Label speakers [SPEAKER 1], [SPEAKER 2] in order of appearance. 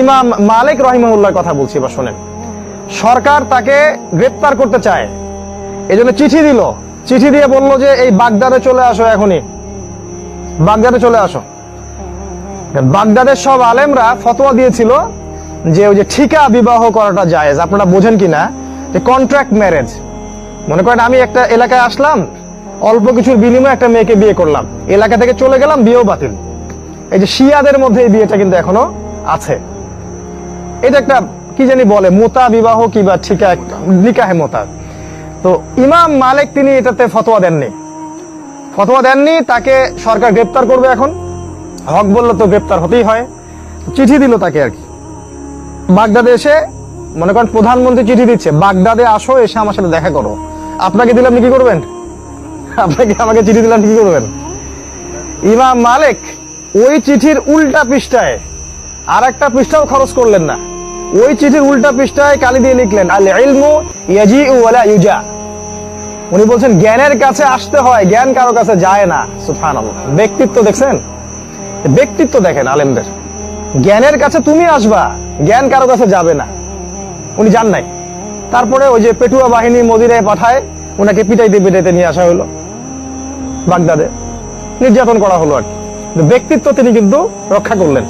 [SPEAKER 1] ইমাম মালিক রাহিমাহুল্লাহর কথা বলছি, এবার শোনেন। সরকার তাকে গ্রেপ্তার করতে চায়, এজন্য চিঠি দিল। চিঠি দিয়ে বলল যে এই বাগদাদে চলে আসো, এখনই বাগদাদে চলে আসো। বাগদাদের সব আলেমরা ফতোয়া দিয়েছিল যে ওই যে ঠিকা বিবাহ করাটা জায়েজ। আপনারা বোঝেন কিনা যে কন্ট্রাক্ট ম্যারেজ, মনে করেন আমি একটা এলাকায় আসলাম, অল্প কিছুর বিনিময়ে একটা মেয়েকে বিয়ে করলাম, এলাকা থেকে চলে গেলাম, বিয়েও বাতিল। এই যে শিয়াদের মধ্যে এই বিয়েটা কিন্তু এখনো আছে। এটা একটা কি জানি বলে মোতা বিবাহ কিবা ঠিকা, নিকাহে মোতা। তো ইমাম মালিক তিনি এটাতে ফতোয়া দেননি। তাকে সরকার গ্রেপ্তার করবে। এখন হক বললো তো গ্রেপ্তার হতেই হয়, চিঠি দিল তাকে আর কি। বাগদাদে এসে, মনে করেন প্রধানমন্ত্রী চিঠি দিচ্ছে, বাগদাদে আসো, এসে আমার সাথে দেখা করো। আপনাকে দিলাম, কি করবেন? আমাকে চিঠি দিলাম, কি করবেন? ইমাম মালিক ওই চিঠির উল্টা পৃষ্ঠায় আর একটা পৃষ্ঠাও খরচ করলেন না। ওই চিঠির উল্টা পৃষ্ঠায় কালি দিয়ে লিখলেন, আল ইলমু ইয়াজিউ ওয়ালা ইউজা। উনি বলছেন জ্ঞানের কাছে আসতে হয়, জ্ঞান কারো কাছে যায় না। সুবহানাল্লাহ। ব্যক্তিত্ব দেখছেন? ব্যক্তিত্ব দেখেন আলেমদের। জ্ঞানের কাছে তুমি আসবা, জ্ঞান কারো কাছে যাবে না। উনি যান নাই। তারপরে ওই যে পেটুয়া বাহিনী মদিনায় পাঠায়, ওনাকে পিটাইতে নিয়ে আসা হলো বাগদাদে, নির্যাতন করা হলো আর কি। ব্যক্তিত্ব তিনি কিন্তু রক্ষা করলেন।